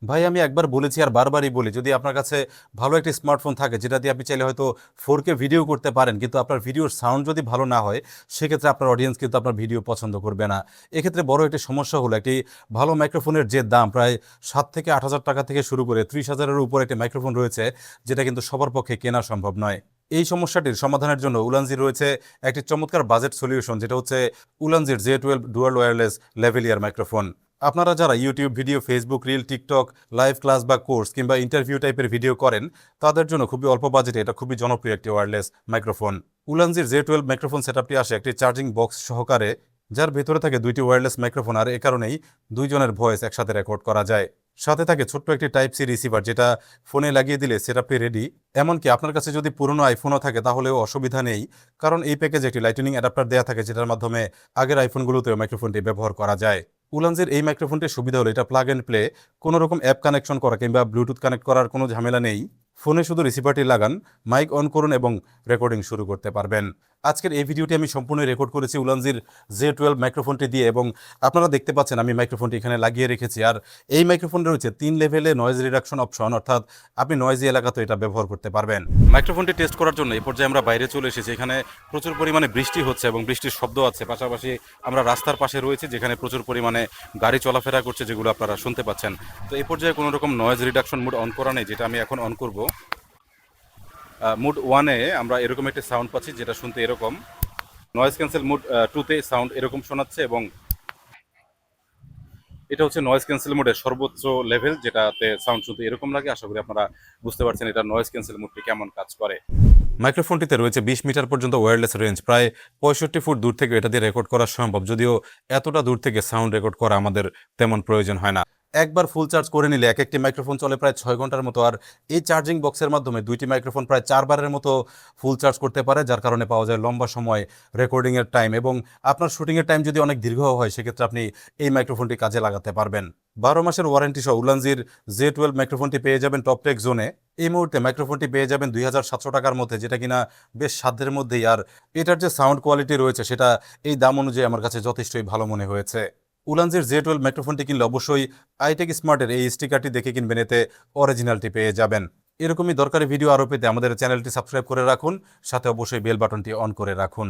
ভাই আমি একবার বলেছি আর বারবারই বলি, যদি আপনার কাছে ভালো একটি স্মার্টফোন থাকে যেটা দিয়ে আপনি চাইলে হয়তো 4K ভিডিও করতে পারেন, কিন্তু আপনার ভিডিওর সাউন্ড যদি ভালো না হয়, সেক্ষেত্রে আপনার অডিয়েন্স কিন্তু আপনার ভিডিও পছন্দ করবে না। এক্ষেত্রে বড় একটি সমস্যা হলো, একটি ভালো মাইক্রোফোনের যে দাম প্রায় 7 থেকে 8 হাজার টাকা থেকে শুরু করে 30 হাজারের উপর একটি মাইক্রোফোন রয়েছে, যেটা কিন্তু সবার পক্ষে কেনা সম্ভব নয়। এই সমস্যাটির সমাধানের জন্য উলানজির রয়েছে একটি চমৎকার বাজেট সলিউশন, যেটা হচ্ছে উলানজির J12 ডুয়াল ওয়্যারলেস লেভেলিয়ার মাইক্রোফোন। আপনারা যারা YouTube video, Facebook reel, TikTok live class বা কোর্স কিংবা ইন্টারভিউ টাইপের ভিডিও করেন, তাদের জন্য খুবই অল্প বাজেটে এটা খুবই জনপ্রিয় একটি ওয়্যারলেস মাইক্রোফোন। উলানজির J12 মাইক্রোফোন সেটআপটি আসে একটি চার্জিং বক্স সহকারে, যার ভেতরে থাকে দুইটি ওয়্যারলেস মাইক্রোফোন, আর এ কারণেই দুইজনের ভয়েস একসাথে রেকর্ড করা যায়। সাথে থাকে ছোট্ট একটি টাইপ সি রিসিভার, যেটা ফোনে লাগিয়ে দিলে সেটআপটি রেডি। এমনকি আপনার কাছে যদি পুরনো আইফোনও থাকে তাহলেও অসুবিধা নেই, কারণ এই প্যাকেজে একটি লাইটনিং অ্যাডাপ্টার দেওয়া থাকে, যেটার মাধ্যমে আগের আইফোনগুলোতেও মাইক্রোফোনটি ব্যবহার করা যায়। উলানজির এই মাইক্রোফোনটির সুবিধা হলো এটা প্লাগ অ্যান্ড প্লে, কোনো রকম অ্যাপ কানেকশন করা কিংবা ব্লুটুথ কানেক্ট করার কোনো ঝামেলা নেই। ফোনে শুধু রিসিভারটি লাগান, মাইক অন করুন এবং রেকর্ডিং শুরু করতে পারবেন। আজকের এই ভিডিওটি আমি সম্পূর্ণ রেকর্ড করেছি উলানজির J12 মাইক্রোফোনটি দিয়ে, এবং আপনারা দেখতে পাচ্ছেন আমি মাইক্রোফোনটি এখানে লাগিয়ে রেখেছি। আর এই মাইক্রোফোনে রয়েছে 3 লেভেলে নয়েজ রিডাকশন অপশন, অর্থাৎ আপনি নয়েজি এলাকাতে এটা ব্যবহার করতে পারবেন। মাইক্রোফোনটি টেস্ট করার জন্য এই পর্যায়ে আমরা বাইরে চলে এসেছি। এখানে প্রচুর পরিমাণে বৃষ্টি হচ্ছে এবং বৃষ্টির শব্দ আছে, পাশাপাশি আমরা রাস্তার পাশে রয়েছি যেখানে প্রচুর পরিমাণে গাড়ি চলাফেরা করছে, যেগুলো আপনারা শুনতে পাচ্ছেন। তো এই পর্যায়ে কোনো রকম নয়েজ রিডাকশন মুড অন করা নেই, যেটা আমি এখন অন করব। মুড 1-এ আমরা এরকম একটি সাউন্ড পাচ্ছি, যেটা শুনতে এরকম। নয়েজ ক্যান্সেল মুড 2-তে সাউন্ড এরকম শোনাচ্ছে, এবং এটা হচ্ছে নয়েজ ক্যান্সেল মোডের সর্বোচ্চ লেভেল, যেটাতে সাউন্ড শুনতে এরকম লাগে। আশা করি আপনারা বুঝতে পারছেন এটা নয়েজ ক্যান্সেল মোডটি কেমন কাজ করে। মাইক্রোফোনটিতে রয়েছে 20 মিটার পর্যন্ত ওয়্যারলেস রেঞ্জ, প্রায় 65 ফুট দূর থেকে এটা দিয়ে রেকর্ড করা সম্ভব, যদিও এতটা দূর থেকে সাউন্ড রেকর্ড করা আমাদের তেমন প্রয়োজন হয় না। একবার ফুল চার্জ করে নিলে এক একটি মাইক্রোফোন চলে প্রায় 6 ঘন্টার মতো, আর এই চার্জিং বক্সের মাধ্যমে দুইটি মাইক্রোফোন প্রায় 4 বারের মতো ফুল চার্জ করতে পারে, যার কারণে পাওয়া যায় লম্বা সময় রেকর্ডিংয়ের টাইম। এবং আপনার শুটিংয়ের টাইম যদি অনেক দীর্ঘ হয়, সেক্ষেত্রে আপনি এই মাইক্রোফোনটি কাজে লাগাতে পারবেন। 12 মাসের ওয়ারেন্টি সহ উলানজির J12 মাইক্রোফোনটি পেয়ে যাবেন টপটেক জোনে। এই মুহূর্তে মাইক্রোফোনটি পেয়ে যাবেন 2700 টাকার মধ্যে, যেটা কিনা বেশ সাধ্যের মধ্যেই। আর এটার যে সাউন্ড কোয়ালিটি রয়েছে, সেটা এই দাম অনুযায়ী আমার কাছে যথেষ্টই ভালো মনে হয়েছে। উলানজির J12 মাইক্রোফোনটি কিনলে অবশ্যই আইটেক স্মার্টের এই স্টিকারটি দেখে কিনবেন, এতে অরিজিনালটি পেয়ে যাবেন। এরকমই দরকারি ভিডিও আরও পেতে আমাদের চ্যানেলটি সাবস্ক্রাইব করে রাখুন, সাথে অবশ্যই বেল বাটনটি অন করে রাখুন।